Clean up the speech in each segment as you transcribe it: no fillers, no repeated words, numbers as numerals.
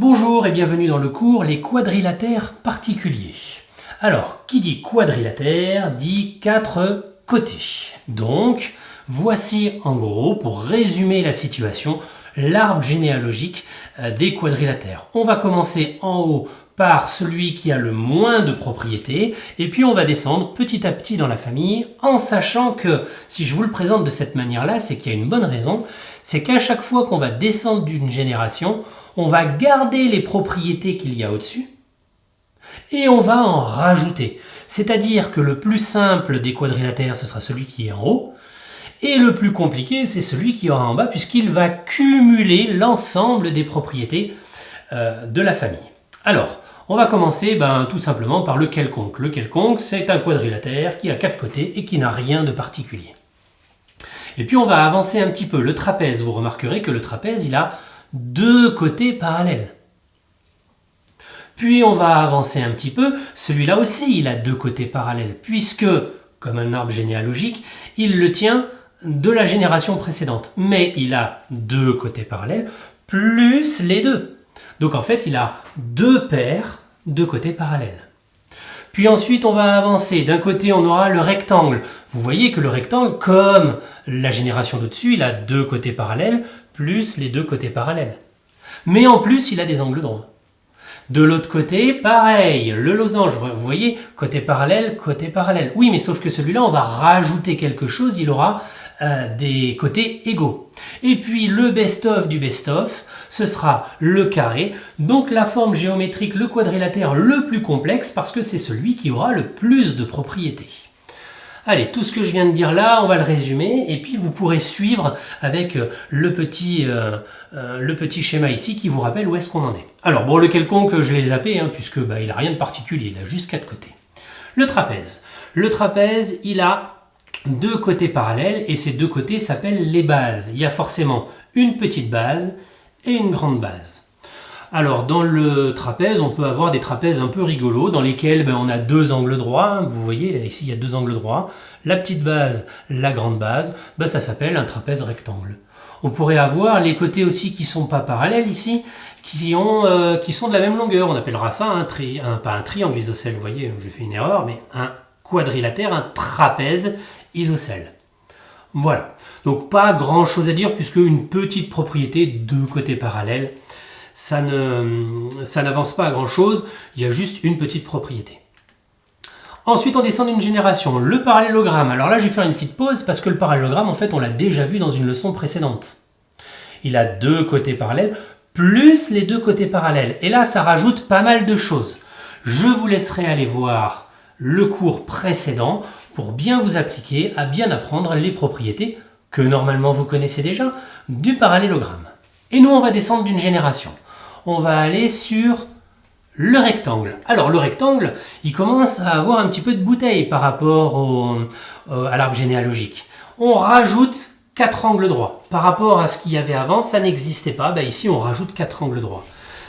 Bonjour et bienvenue dans le cours Les quadrilatères particuliers. Alors, qui dit quadrilatère dit 4 côtés. Donc, voici en gros, pour résumer la situation, l'arbre généalogique des quadrilatères. On va commencer en haut par celui qui a le moins de propriétés, et puis on va descendre petit à petit dans la famille, en sachant que, si je vous le présente de cette manière-là, c'est qu'il y a une bonne raison, c'est qu'à chaque fois qu'on va descendre d'une génération, on va garder les propriétés qu'il y a au-dessus, et on va en rajouter. C'est-à-dire que le plus simple des quadrilatères, ce sera celui qui est en haut, et le plus compliqué, c'est celui qui est en bas, puisqu'il va cumuler l'ensemble des propriétés de la famille. Alors, on va commencer tout simplement par le quelconque. Le quelconque, c'est un quadrilatère qui a 4 côtés et qui n'a rien de particulier. Et puis on va avancer un petit peu. Le trapèze, vous remarquerez que le trapèze, il a 2 côtés parallèles. Puis on va avancer un petit peu. Celui-là aussi, il a 2 côtés parallèles, puisque, comme un arbre généalogique, il le tient de la génération précédente. Mais il a 2 côtés parallèles, plus les 2. Donc en fait, il a 2 paires de côtés parallèles. Puis ensuite, on va avancer. D'un côté, on aura le rectangle. Vous voyez que le rectangle, comme la génération d'au-dessus, il a 2 côtés parallèles, plus les 2 côtés parallèles. Mais en plus, il a des angles droits. De l'autre côté, pareil, le losange, vous voyez, côté parallèle, côté parallèle. Oui, mais sauf que celui-là, on va rajouter quelque chose, il aura des côtés égaux. Et puis, le best-of du best-of, ce sera le carré, donc la forme géométrique, le quadrilatère le plus complexe, parce que c'est celui qui aura le plus de propriétés. Allez, tout ce que je viens de dire là, on va le résumer, et puis vous pourrez suivre avec le petit schéma ici qui vous rappelle où est-ce qu'on en est. Alors, bon, le quelconque, je l'ai zappé, puisque il n'a rien de particulier, il a juste 4 côtés. Le trapèze. Le trapèze, il a 2 côtés parallèles, et ces 2 côtés s'appellent les bases. Il y a forcément une petite base et une grande base. Alors, dans le trapèze, on peut avoir des trapèzes un peu rigolos, dans lesquels on a 2 angles droits. Vous voyez, là, ici, il y a 2 angles droits. La petite base, la grande base, ça s'appelle un trapèze rectangle. On pourrait avoir les côtés aussi qui ne sont pas parallèles ici, qui sont de la même longueur. On appellera ça pas un triangle isocèle, vous voyez, j'ai fait une erreur, mais un quadrilatère, un trapèze isocèle. Voilà. Donc, pas grand-chose à dire, puisque une petite propriété, 2 côtés parallèles, ça n'avance pas à grand-chose, il y a juste une petite propriété. Ensuite, on descend d'une génération. Le parallélogramme. Alors là, je vais faire une petite pause parce que le parallélogramme, en fait, on l'a déjà vu dans une leçon précédente. Il a 2 côtés parallèles, plus les 2 côtés parallèles. Et là, ça rajoute pas mal de choses. Je vous laisserai aller voir le cours précédent pour bien vous appliquer à bien apprendre les propriétés que normalement vous connaissez déjà du parallélogramme. Et nous, on va descendre d'une génération. On va aller sur le rectangle. Alors, le rectangle, il commence à avoir un petit peu de bouteille par rapport à l'arbre généalogique. On rajoute 4 angles droits. Par rapport à ce qu'il y avait avant, ça n'existait pas. Ici, on rajoute 4 angles droits.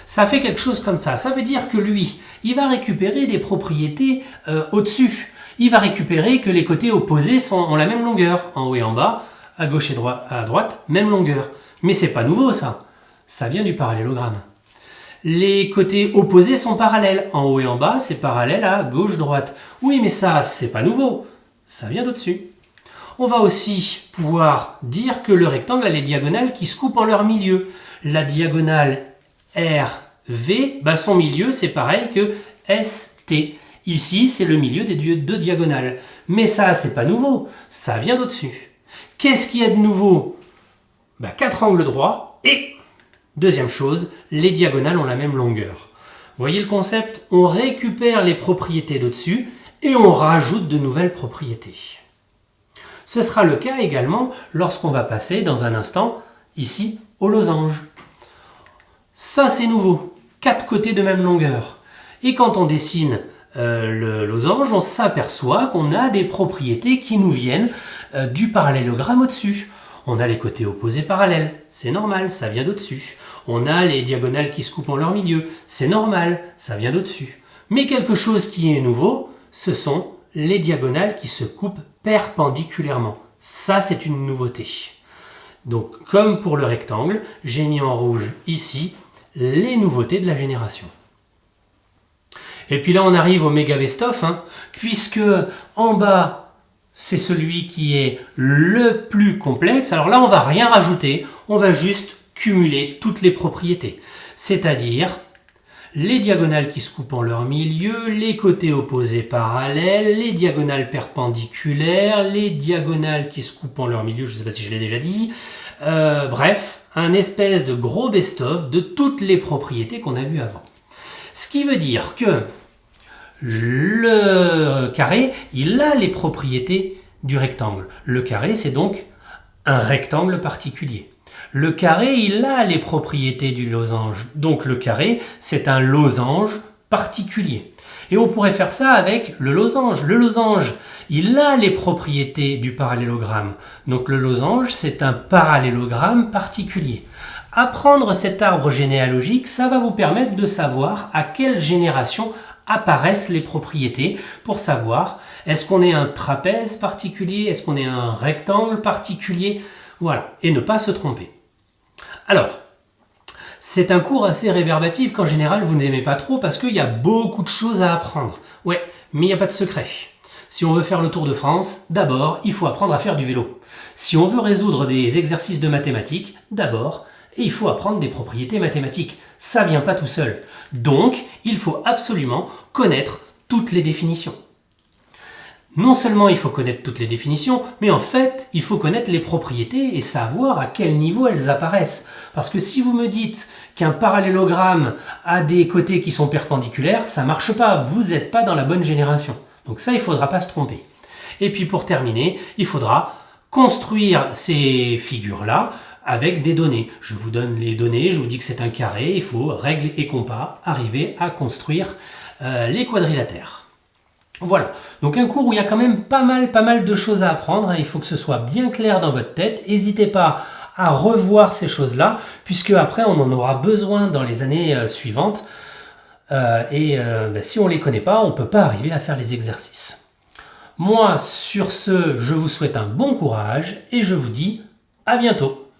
Ça fait quelque chose comme ça. Ça veut dire que lui, il va récupérer des propriétés au-dessus. Il va récupérer que les côtés opposés ont la même longueur. En haut et en bas, à gauche et à droite, même longueur. Mais c'est pas nouveau ça. Ça vient du parallélogramme. Les côtés opposés sont parallèles. En haut et en bas, c'est parallèle à gauche-droite. Oui, mais ça, c'est pas nouveau. Ça vient d'au-dessus. On va aussi pouvoir dire que le rectangle a les diagonales qui se coupent en leur milieu. La diagonale RV, son milieu, c'est pareil que ST. Ici, c'est le milieu des 2 diagonales. Mais ça, c'est pas nouveau. Ça vient d'au-dessus. Qu'est-ce qu'il y a de nouveau ? 4 angles droits et, deuxième chose, les diagonales ont la même longueur. Vous voyez le concept ? On récupère les propriétés d'au-dessus et on rajoute de nouvelles propriétés. Ce sera le cas également lorsqu'on va passer dans un instant ici au losange. Ça c'est nouveau, 4 côtés de même longueur. Et quand on dessine le losange, on s'aperçoit qu'on a des propriétés qui nous viennent du parallélogramme au-dessus. On a les côtés opposés parallèles, c'est normal, ça vient d'au-dessus. On a les diagonales qui se coupent en leur milieu, c'est normal, ça vient d'au-dessus. Mais quelque chose qui est nouveau, ce sont les diagonales qui se coupent perpendiculairement. Ça, c'est une nouveauté. Donc, comme pour le rectangle, j'ai mis en rouge ici les nouveautés de la génération. Et puis là, on arrive au méga best-of, puisque en bas, c'est celui qui est le plus complexe. Alors là, on ne va rien rajouter, on va juste cumuler toutes les propriétés. C'est-à-dire les diagonales qui se coupent en leur milieu, les côtés opposés parallèles, les diagonales perpendiculaires, les diagonales qui se coupent en leur milieu, je ne sais pas si je l'ai déjà dit. Bref, un espèce de gros best-of de toutes les propriétés qu'on a vues avant. Ce qui veut dire que le carré, il a les propriétés du rectangle. Le carré, c'est donc un rectangle particulier. Le carré, il a les propriétés du losange. Donc le carré, c'est un losange particulier. Et on pourrait faire ça avec le losange. Le losange, il a les propriétés du parallélogramme. Donc le losange, c'est un parallélogramme particulier. Apprendre cet arbre généalogique, ça va vous permettre de savoir à quelle génération apparaissent les propriétés pour savoir est-ce qu'on est un trapèze particulier, est-ce qu'on est un rectangle particulier, voilà, et ne pas se tromper. Alors, c'est un cours assez réverbatif qu'en général vous n'aimez pas trop parce qu'il y a beaucoup de choses à apprendre. Ouais, mais il n'y a pas de secret. Si on veut faire le Tour de France, d'abord, il faut apprendre à faire du vélo. Si on veut résoudre des exercices de mathématiques, d'abord, il faut apprendre des propriétés mathématiques. Ça vient pas tout seul. Donc, il faut absolument connaître toutes les définitions. Non seulement il faut connaître toutes les définitions, mais en fait, il faut connaître les propriétés et savoir à quel niveau elles apparaissent. Parce que si vous me dites qu'un parallélogramme a des côtés qui sont perpendiculaires, ça marche pas, vous n'êtes pas dans la bonne génération. Donc ça, il ne faudra pas se tromper. Et puis pour terminer, il faudra construire ces figures-là avec des données. Je vous donne les données, je vous dis que c'est un carré, il faut, règle et compas, arriver à construire les quadrilatères. Voilà, donc un cours où il y a quand même pas mal de choses à apprendre, il faut que ce soit bien clair dans votre tête, n'hésitez pas à revoir ces choses-là, puisque après on en aura besoin dans les années suivantes, si on ne les connaît pas, on ne peut pas arriver à faire les exercices. Moi, sur ce, je vous souhaite un bon courage, et je vous dis à bientôt.